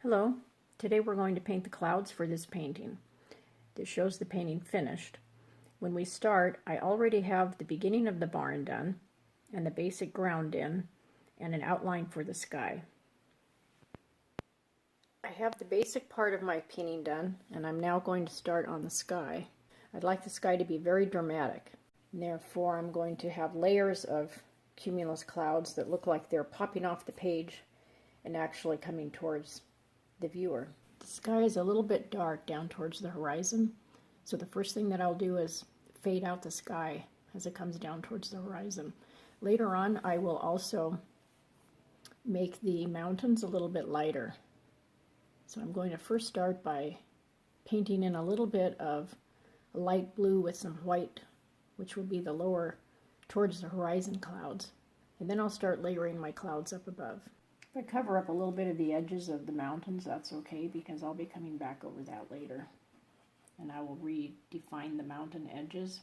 Hello, today we're going to paint the clouds for this painting. This shows the painting finished. When we start, I already have the beginning of the barn done, and the basic ground in, and an outline for the sky. I have the basic part of my painting done, and I'm now going to start on the sky. I'd like the sky to be very dramatic, and therefore I'm going to have layers of cumulus clouds that look like they're popping off the page and actually coming towards the viewer. The sky is a little bit dark down towards the horizon, so the first thing that I'll do is fade out the sky as it comes down towards the horizon. Later on, I will also make the mountains a little bit lighter. So I'm going to first start by painting in a little bit of a light blue with some white, which will be the lower towards the horizon clouds. And then I'll start layering my clouds up above. If I cover up a little bit of the edges of the mountains, that's okay, because I'll be coming back over that later. And I will redefine the mountain edges.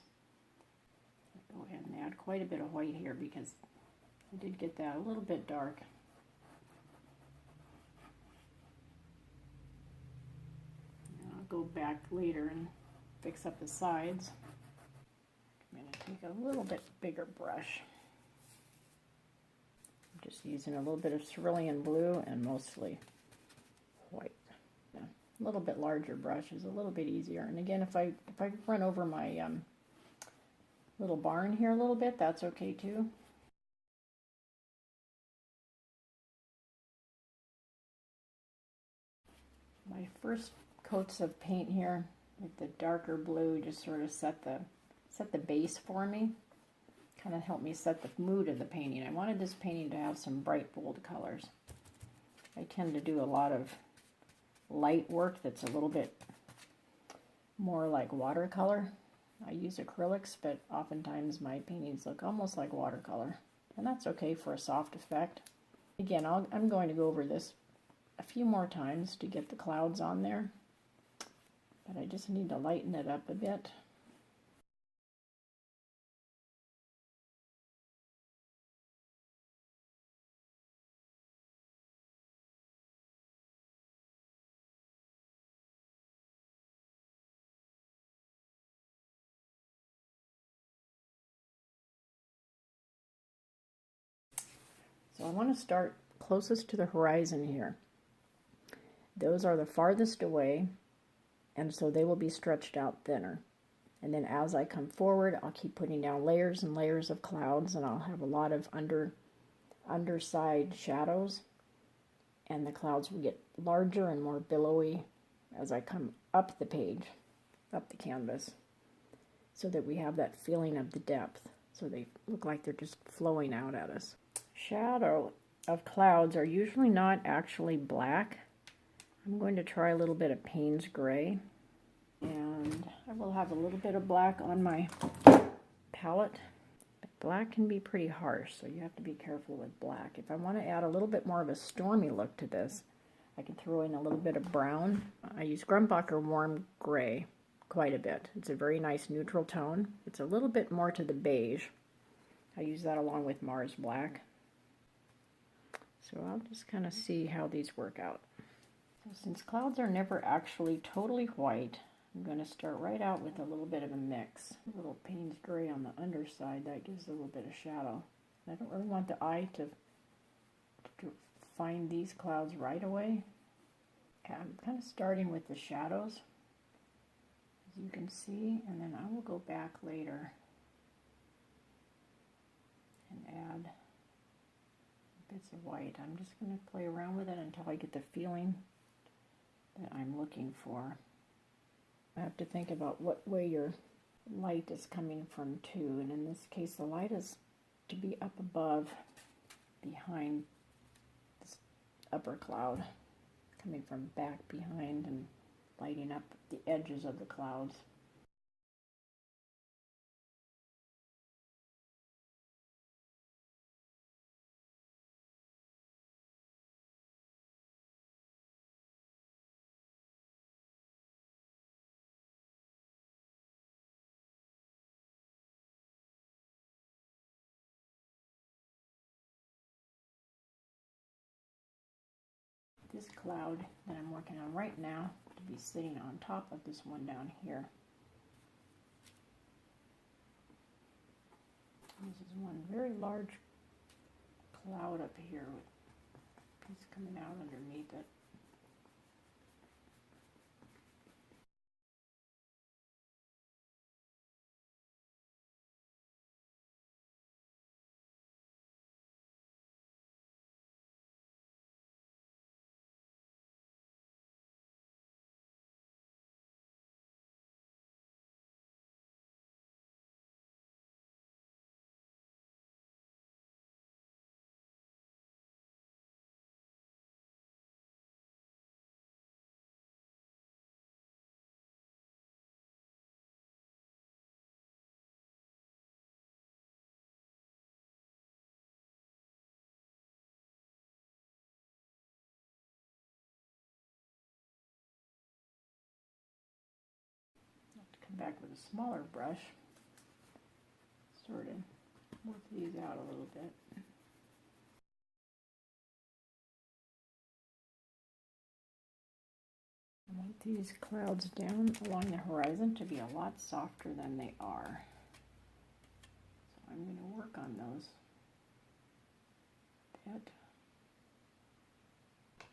I'll go ahead and add quite a bit of white here because I did get that a little bit dark. And I'll go back later and fix up the sides. I'm going to take a little bit bigger brush. Just using a little bit of Cerulean Blue and mostly white. Yeah, a little bit larger brush is a little bit easier. And again, if I run over my little barn here a little bit, that's okay too. My first coats of paint here with the darker blue just sort of set the base for me. Kind of helped me set the mood of the painting. I wanted this painting to have some bright, bold colors. I tend to do a lot of light work that's a little bit more like watercolor. I use acrylics, but oftentimes my paintings look almost like watercolor, and that's okay for a soft effect. Again, I'm going to go over this a few more times to get the clouds on there, but I just need to lighten it up a bit. So I want to start closest to the horizon here. Those are the farthest away, and so they will be stretched out thinner. And then as I come forward, I'll keep putting down layers and layers of clouds, and I'll have a lot of underside shadows, and the clouds will get larger and more billowy as I come up the page, up the canvas, so that we have that feeling of the depth, so they look like they're just flowing out at us. Shadow of clouds are usually not actually black. I'm going to try a little bit of Payne's gray, and I will have a little bit of black on my palette. But black can be pretty harsh, so you have to be careful with black. If I want to add a little bit more of a stormy look to this, I can throw in a little bit of brown. I use Grumbacher warm gray quite a bit. It's a very nice neutral tone. It's a little bit more to the beige. I use that along with Mars black. So I'll just kind of see how these work out. So since clouds are never actually totally white, I'm going to start right out with a little bit of a mix. A little Payne's gray on the underside, that gives a little bit of shadow. I don't really want the eye to find these clouds right away. I'm kind of starting with the shadows, as you can see, and then I will go back later and add bits of white. I'm just going to play around with it until I get the feeling that I'm looking for. I have to think about what way your light is coming from too, and in this case the light is to be up above, behind this upper cloud, coming from back behind and lighting up the edges of the clouds. this cloud that I'm working on right now to be sitting on top of this one down here. This is one very large cloud up here with piece coming out underneath it. Come back with a smaller brush, sort of work these out a little bit. I want these clouds down along the horizon to be a lot softer than they are. So I'm going to work on those a bit.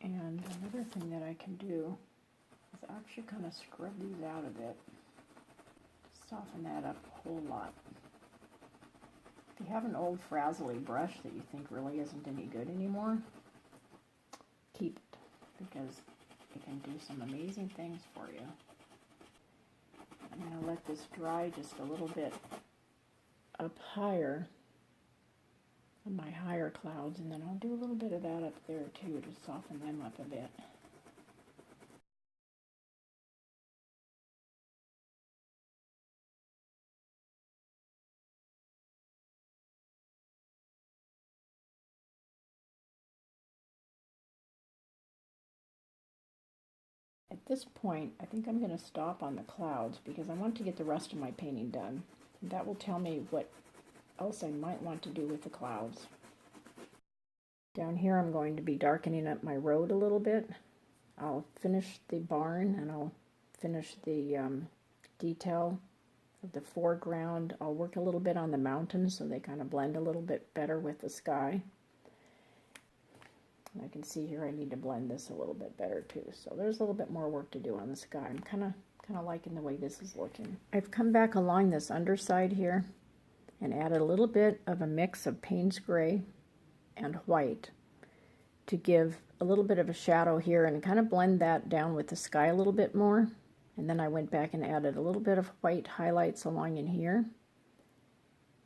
And another thing that I can do is actually kind of scrub these out a bit. Soften that up a whole lot. If you have an old frazzly brush that you think really isn't any good anymore, keep it, because it can do some amazing things for you. I'm going to let this dry just a little bit up higher on my higher clouds, and then I'll do a little bit of that up there too to soften them up a bit. At this point, I think I'm going to stop on the clouds because I want to get the rest of my painting done. And that will tell me what else I might want to do with the clouds. Down here I'm going to be darkening up my road a little bit. I'll finish the barn and I'll finish the detail of the foreground. I'll work a little bit on the mountains so they kind of blend a little bit better with the sky. And I can see here I need to blend this a little bit better too. So there's a little bit more work to do on the sky. I'm kind of liking the way this is looking. I've come back along this underside here and added a little bit of a mix of Payne's gray and white to give a little bit of a shadow here and kind of blend that down with the sky a little bit more. And then I went back and added a little bit of white highlights along in here.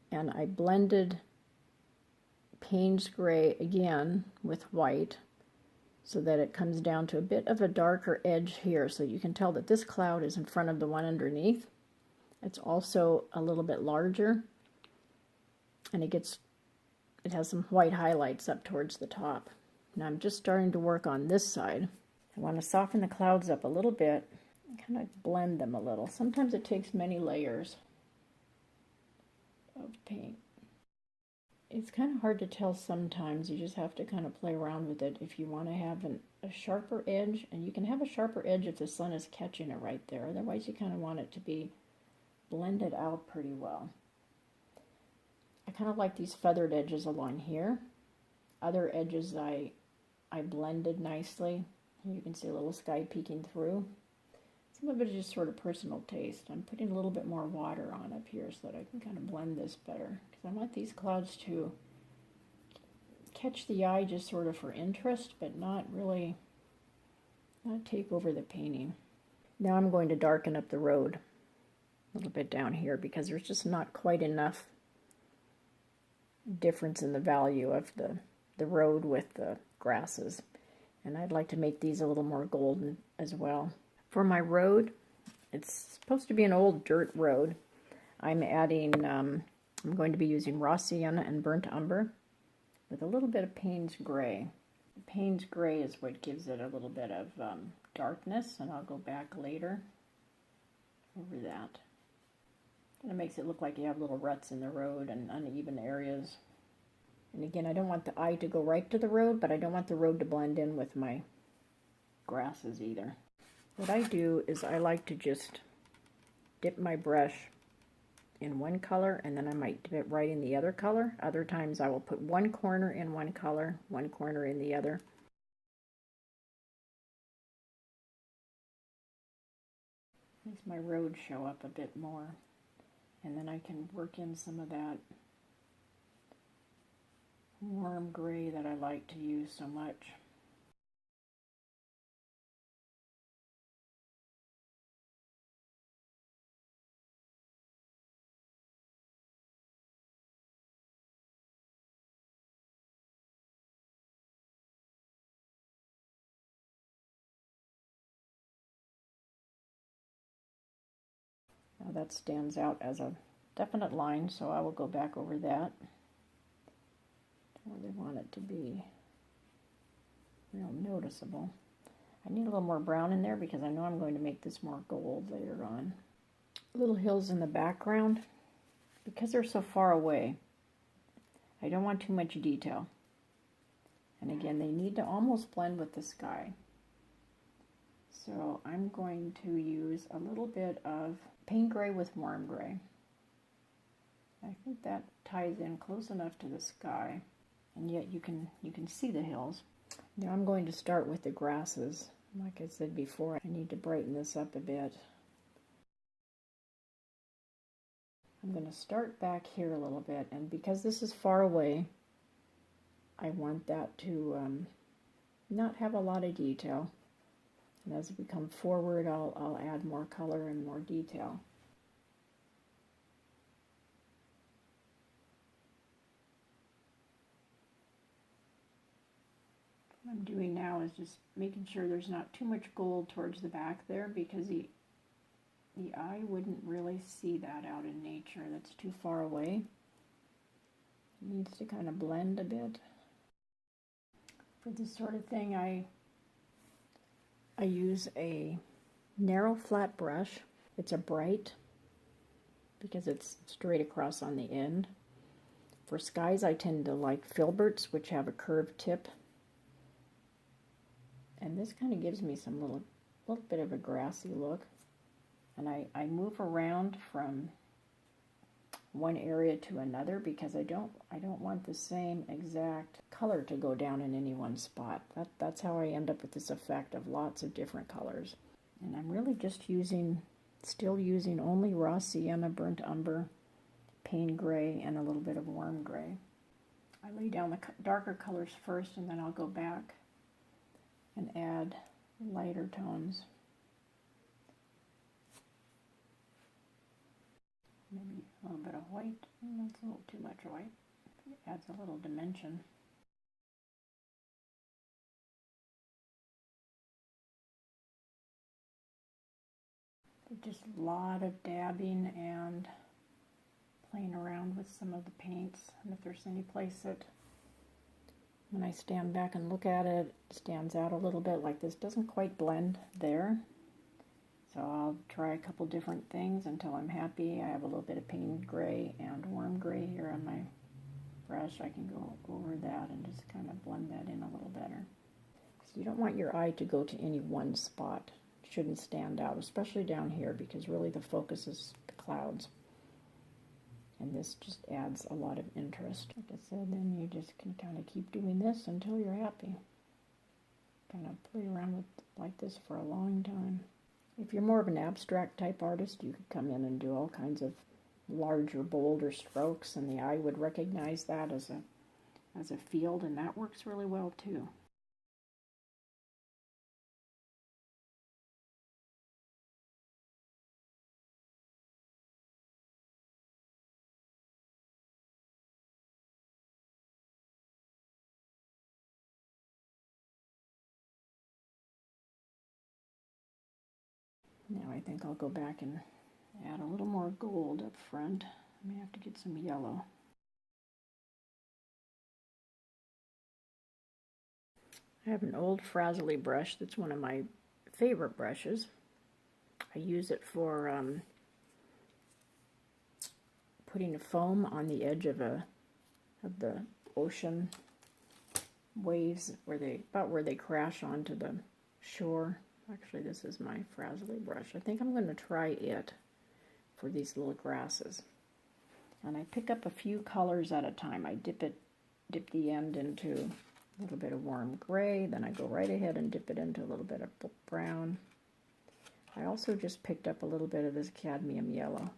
And I blended Payne's gray again with white so that it comes down to a bit of a darker edge here, so you can tell that this cloud is in front of the one underneath. It's also a little bit larger, and it has some white highlights up towards the top. Now I'm just starting to work on this side. I want to soften the clouds up a little bit and kind of blend them a little. Sometimes it takes many layers of paint. It's kind of hard to tell sometimes. You just have to kind of play around with it if you want to have a sharper edge. And you can have a sharper edge if the sun is catching it right there. Otherwise, you kind of want it to be blended out pretty well. I kind of like these feathered edges along here. Other edges I blended nicely. You can see a little sky peeking through. Some of it is just sort of personal taste. I'm putting a little bit more water on up here so that I can kind of blend this better. Because I want these clouds to catch the eye just sort of for interest, but not take over the painting. Now I'm going to darken up the road a little bit down here because there's just not quite enough difference in the value of the road with the grasses. And I'd like to make these a little more golden as well. For my road, it's supposed to be an old dirt road. I'm going to be using raw sienna and burnt umber with a little bit of Payne's gray. Payne's gray is what gives it a little bit of darkness, and I'll go back later over that. Kind of makes it look like you have little ruts in the road and uneven areas. And again, I don't want the eye to go right to the road, but I don't want the road to blend in with my grasses either. What I do is I like to just dip my brush in one color, and then I might dip it right in the other color. Other times I will put one corner in one color, one corner in the other. Makes my road show up a bit more, and then I can work in some of that warm gray that I like to use so much. Now that stands out as a definite line, so I will go back over that where they want it to be real noticeable. I need a little more brown in there because I know I'm going to make this more gold later on. Little hills in the background, because they're so far away, I don't want too much detail. And again, they need to almost blend with the sky. So I'm going to use a little bit of Payne gray with warm gray. I think that ties in close enough to the sky, and yet you can see the hills. Now I'm going to start with the grasses. Like I said before, I need to brighten this up a bit. I'm going to start back here a little bit, and because this is far away, I want that to not have a lot of detail. And as we come forward, I'll add more color and more detail. What I'm doing now is just making sure there's not too much gold towards the back there, because the eye wouldn't really see that out in nature. That's too far away. It needs to kind of blend a bit. For this sort of thing, I use a narrow flat brush. It's a bright because it's straight across on the end. For skies, I tend to like filberts, which have a curved tip. And this kind of gives me some little bit of a grassy look. And I move around from one area to another because I don't want the same exact color to go down in any one spot. That's how I end up with this effect of lots of different colors. And I'm really just still using only raw sienna, burnt umber, Payne gray, and a little bit of warm gray. I lay down the darker colors first, and then I'll go back and add lighter tones. Maybe a little bit of white. That's a little too much white. It adds a little dimension. Just a lot of dabbing and playing around with some of the paints. And if there's any place that, when I stand back and look at it, it stands out a little bit, like this doesn't quite blend there. So I'll try a couple different things until I'm happy. I have a little bit of Payne gray and warm gray here on my brush. I can go over that and just kind of blend that in a little better. So you don't want your eye to go to any one spot. It shouldn't stand out, especially down here, because really the focus is the clouds. And this just adds a lot of interest. Like I said, then you just can kind of keep doing this until you're happy. Kind of play around with like this for a long time. If you're more of an abstract type artist, you could come in and do all kinds of larger, bolder strokes, and the eye would recognize that as a field, and that works really well too. Now I think I'll go back and add a little more gold up front. I may have to get some yellow. I have an old Frazzly brush that's one of my favorite brushes. I use it for putting a foam on the edge of the ocean waves, about where they crash onto the sure. Actually, this is my Frazzly brush. I think I'm going to try it for these little grasses. And I pick up a few colors at a time. I dip the end into a little bit of warm gray, then I go right ahead and dip it into a little bit of brown. I also just picked up a little bit of this cadmium yellow.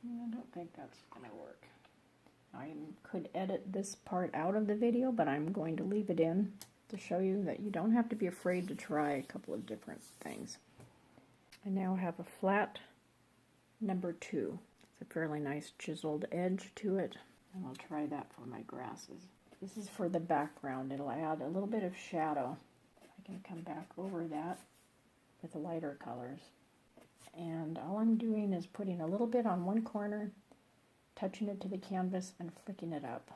I don't think that's going to work. I could edit this part out of the video, but I'm going to leave it in to show you that you don't have to be afraid to try a couple of different things. I now have a flat number 2. It's a fairly nice chiseled edge to it, and I'll try that for my grasses. This is for the background. It'll add a little bit of shadow. I can come back over that with the lighter colors. And all I'm doing is putting a little bit on one corner, touching it to the canvas, and flicking it up.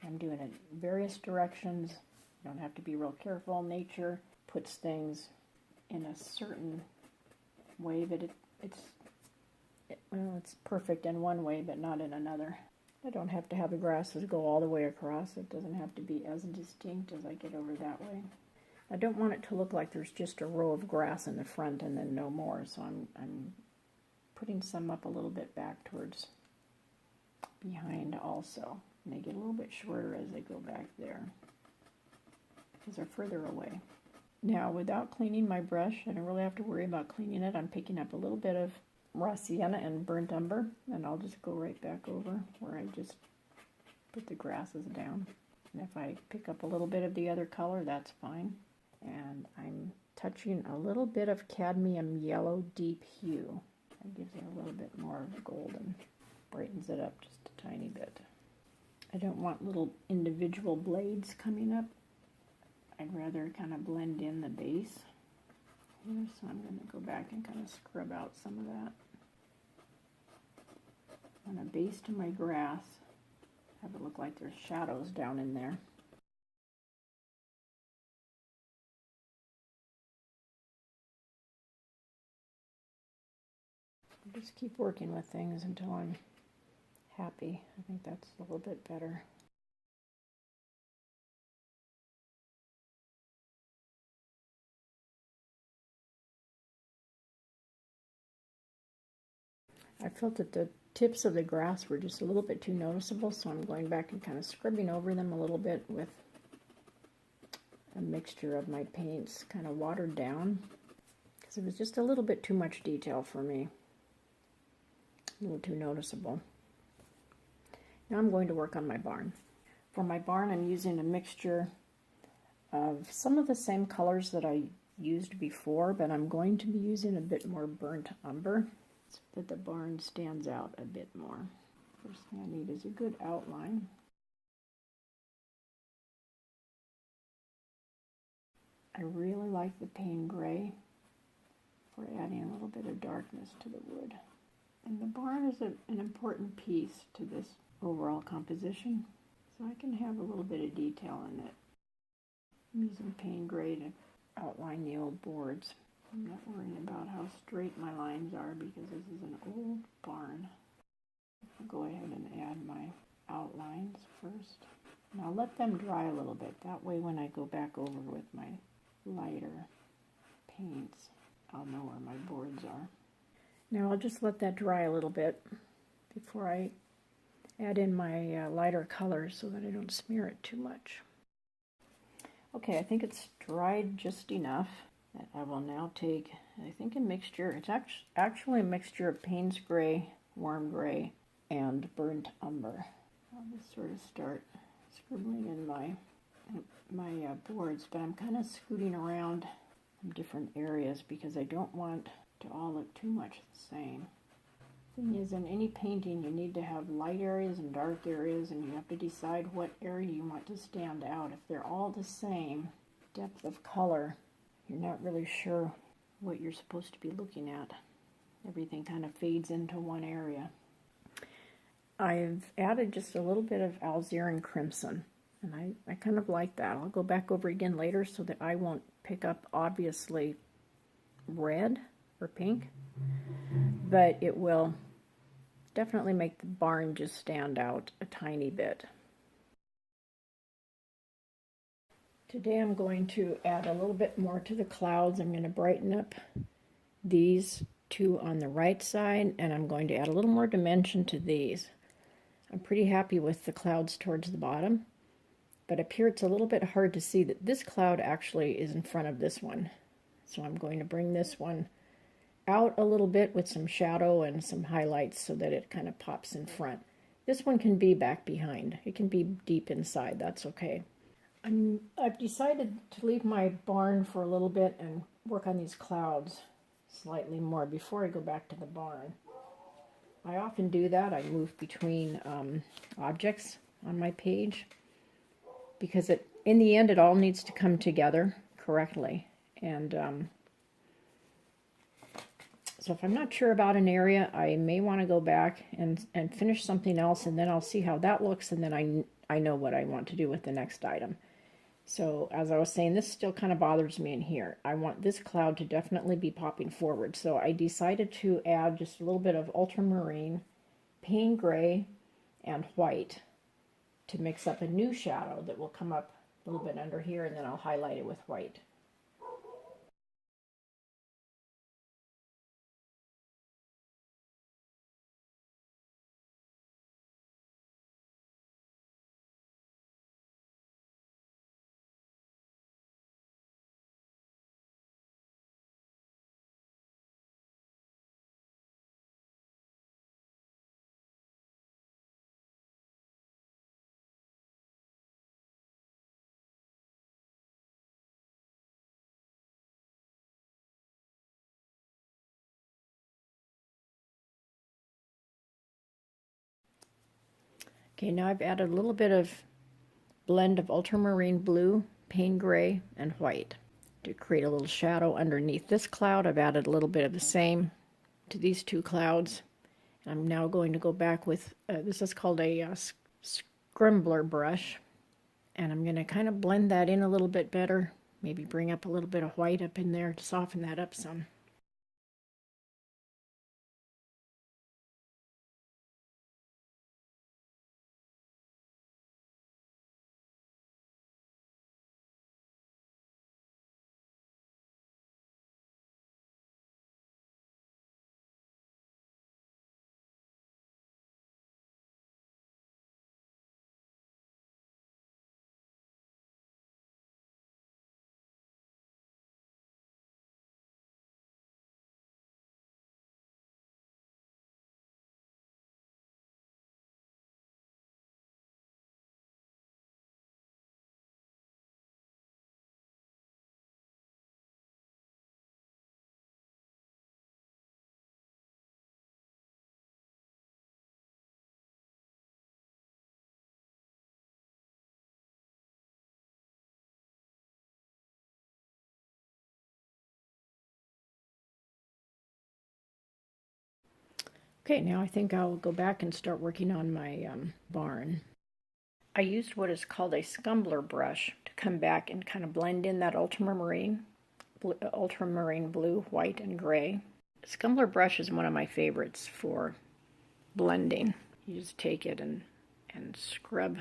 I'm doing it in various directions. You don't have to be real careful. Nature puts things in a certain way that it's perfect in one way, but not in another. I don't have to have the grasses go all the way across. It doesn't have to be as distinct as I get over that way. I don't want it to look like there's just a row of grass in the front and then no more, so I'm putting some up a little bit back towards behind also. And they get a little bit shorter as they go back there, because they're further away. Now, without cleaning my brush, I don't really have to worry about cleaning it. I'm picking up a little bit of raw sienna and burnt umber, and I'll just go right back over where I just put the grasses down. And if I pick up a little bit of the other color, that's fine. And I'm touching a little bit of cadmium yellow deep hue. That gives it a little bit more golden, brightens it up just a tiny bit. I don't want little individual blades coming up. I'd rather kind of blend in the base here, so I'm going to go back and kind of scrub out some of that. On a base to my grass, have it look like there's shadows down in there. I'll just keep working with things until I'm happy. I think that's a little bit better. I felt that the tips of the grass were just a little bit too noticeable, so I'm going back and kind of scrubbing over them a little bit with a mixture of my paints, kind of watered down, because it was just a little bit too much detail for me. A little too noticeable. Now I'm going to work on my barn. For my barn, I'm using a mixture of some of the same colors that I used before, but I'm going to be using a bit more burnt umber so that the barn stands out a bit more. First thing I need is a good outline. I really like the Payne gray for adding a little bit of darkness to the wood. And the barn is an important piece to this overall composition, so I can have a little bit of detail in it. I'm using Payne gray to outline the old boards. I'm not worrying about how straight my lines are because this is an old barn. I'll go ahead and add my outlines first. And I'll let them dry a little bit. That way when I go back over with my lighter paints, I'll know where my boards are. Now I'll just let that dry a little bit before I add in my lighter colors so that I don't smear it too much. Okay, I think it's dried just enough that I will now take, I think, a mixture. It's actually a mixture of Payne's gray, warm gray, and burnt umber. I'll just sort of start scribbling in my boards, but I'm kind of scooting around in different areas because I don't want to all look too much the same. Thing is, in any painting you need to have light areas and dark areas, and you have to decide what area you want to stand out. If they're all the same depth of color, you're not really sure what you're supposed to be looking at. Everything kind of fades into one area. I've added just a little bit of alizarin crimson, and I kind of like that. I'll go back over again later so that I won't pick up obviously red or pink, but it will definitely make the barn just stand out a tiny bit. Today I'm going to add a little bit more to the clouds. I'm going to brighten up these two on the right side, and I'm going to add a little more dimension to these. I'm pretty happy with the clouds towards the bottom, but up here it's a little bit hard to see that this cloud actually is in front of this one. So I'm going to bring this one out a little bit with some shadow and some highlights so that it kind of pops in front. This one can be back behind. It can be deep inside. That's okay. I've decided to leave my barn for a little bit and work on these clouds slightly more before I go back to the barn. I often do that. I move between objects on my page because in the end it all needs to come together correctly. And so if I'm not sure about an area, I may want to go back and finish something else, and then I'll see how that looks, and then I know what I want to do with the next item. So as I was saying, this still kind of bothers me in here. I want this cloud to definitely be popping forward. So I decided to add just a little bit of ultramarine, Payne gray, and white to mix up a new shadow that will come up a little bit under here, and then I'll highlight it with white. Okay, now I've added a little bit of blend of ultramarine blue, Payne gray, and white to create a little shadow underneath this cloud. I've added a little bit of the same to these two clouds. I'm now going to go back with, this is called a Scrumbler brush, and I'm going to kind of blend that in a little bit better, maybe bring up a little bit of white up in there to soften that up some. Okay, now I think I'll go back and start working on my barn. I used what is called a Scrumbler brush to come back and kind of blend in that ultramarine blue, white, and gray. Scrumbler brush is one of my favorites for blending. You just take it and scrub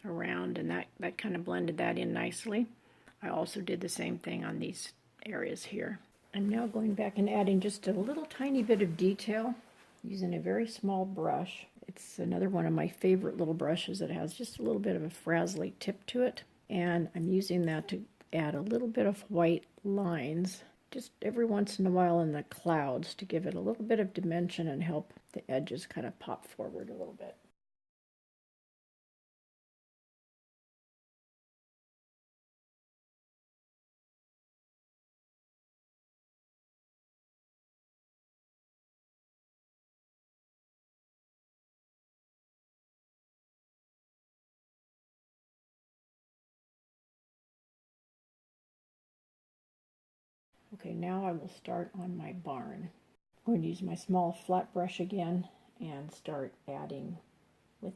around, and that kind of blended that in nicely. I also did the same thing on these areas here. I'm now going back and adding just a little tiny bit of detail using a very small brush. It's another one of my favorite little brushes that has just a little bit of a frazzly tip to it. And I'm using that to add a little bit of white lines just every once in a while in the clouds to give it a little bit of dimension and help the edges kind of pop forward a little bit. Okay, now I will start on my barn. I'm going to use my small flat brush again and start adding with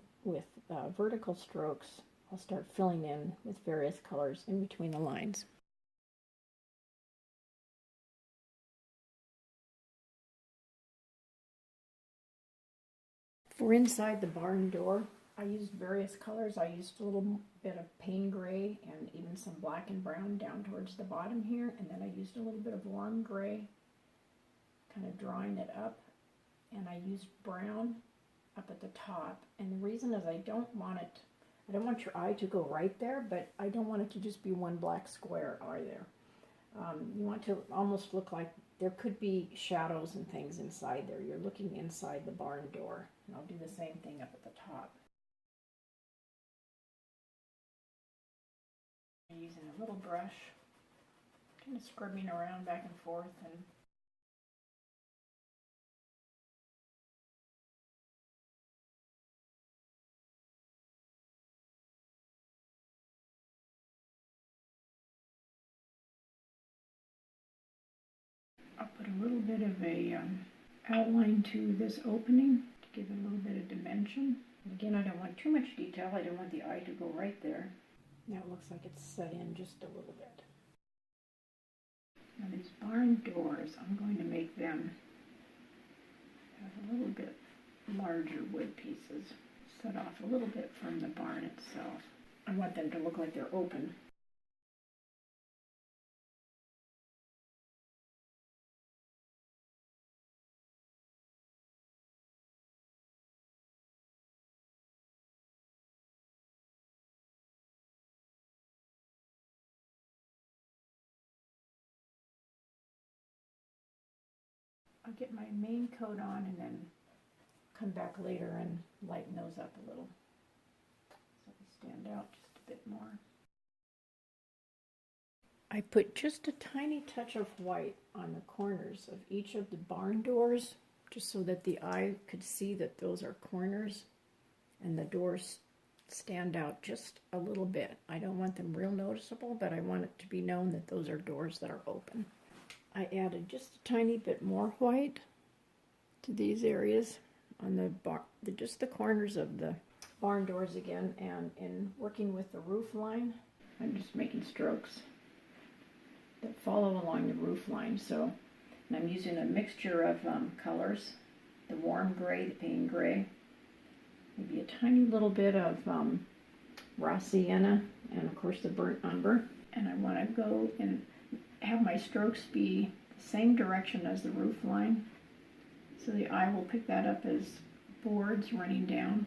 vertical strokes. I'll start filling in with various colors in between the lines. For inside the barn door, I used various colors. I used a little bit of Payne gray and even some black and brown down towards the bottom here, and then I used a little bit of warm gray, kind of drawing it up, and I used brown up at the top. And the reason is I don't want your eye to go right there, but I don't want it to just be one black square either. You want to almost look like there could be shadows and things inside there. You're looking inside the barn door. And I'll do the same thing up at the top. I'm using a little brush, kind of scrubbing around back and forth, and I'll put a little bit of a outline to this opening to give it a little bit of dimension. And again, I don't want too much detail. I don't want the eye to go right there. Now it looks like it's set in just a little bit. Now these barn doors, I'm going to make them have a little bit larger wood pieces, set off a little bit from the barn itself. I want them to look like they're open. I'll get my main coat on and then come back later and lighten those up a little so they stand out just a bit more. I put just a tiny touch of white on the corners of each of the barn doors, just so that the eye could see that those are corners and the doors stand out just a little bit. I don't want them real noticeable, but I want it to be known that those are doors that are open. I added just a tiny bit more white to these areas on just the corners of the barn doors again, and in working with the roof line, I'm just making strokes that follow along the roof line. So, and I'm using a mixture of colors, the warm gray, the Payne gray, maybe a tiny little bit of raw sienna, and of course the burnt umber. And I want to go and have my strokes be the same direction as the roof line, so the eye will pick that up as boards running down.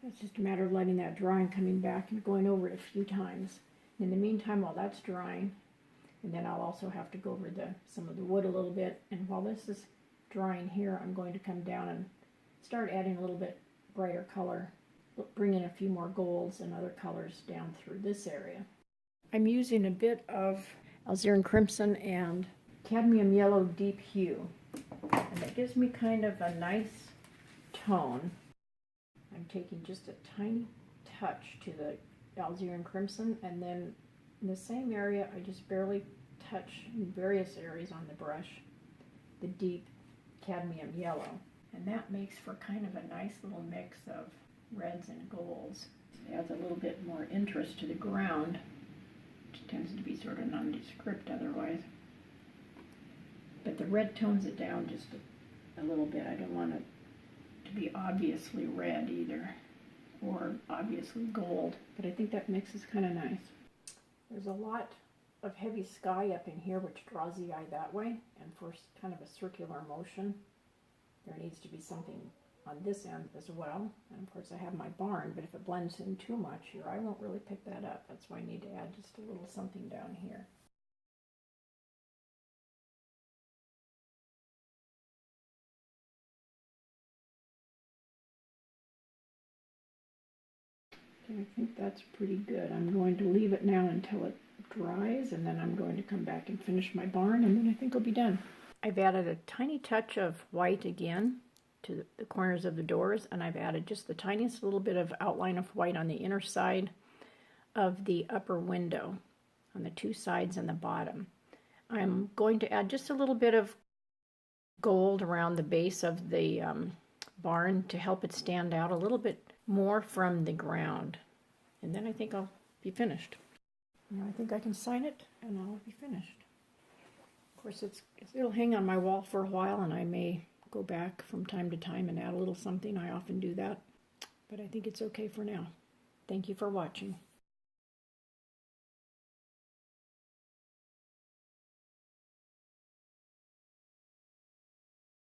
It's just a matter of letting that dry and coming back and going over it a few times. In the meantime, while that's drying, and then I'll also have to go over some of the wood a little bit, and while this is drying here, I'm going to come down and start adding a little bit brighter color, bring in a few more golds and other colors down through this area. I'm using a bit of alizarin crimson and cadmium yellow deep hue, and it gives me kind of a nice tone. I'm taking just a tiny touch to the alizarin crimson, and then in the same area I just barely touch in various areas on the brush the deep cadmium yellow, and that makes for kind of a nice little mix of reds and golds. It adds a little bit more interest to the ground, which tends to be sort of nondescript otherwise. But the red tones it down just a little bit. I don't want it to be obviously red either, or obviously gold, but I think that mix is kind of nice. There's a lot of heavy sky up in here, which draws the eye that way, and for kind of a circular motion, there needs to be something on this end as well. And of course I have my barn, but if it blends in too much, your eye won't really pick that up. That's why I need to add just a little something down here. Okay, I think that's pretty good. I'm going to leave it now until it dries, and then I'm going to come back and finish my barn, and then I think I'll be done. I've added a tiny touch of white again to the corners of the doors, and I've added just the tiniest little bit of outline of white on the inner side of the upper window, on the two sides and the bottom. I'm going to add just a little bit of gold around the base of the barn to help it stand out a little bit more from the ground, and then I think I'll be finished. I think I can sign it and I'll be finished. Of course, it'll hang on my wall for a while, and I may go back from time to time and add a little something. I often do that. but I think it's okay for now. Thank you for watching.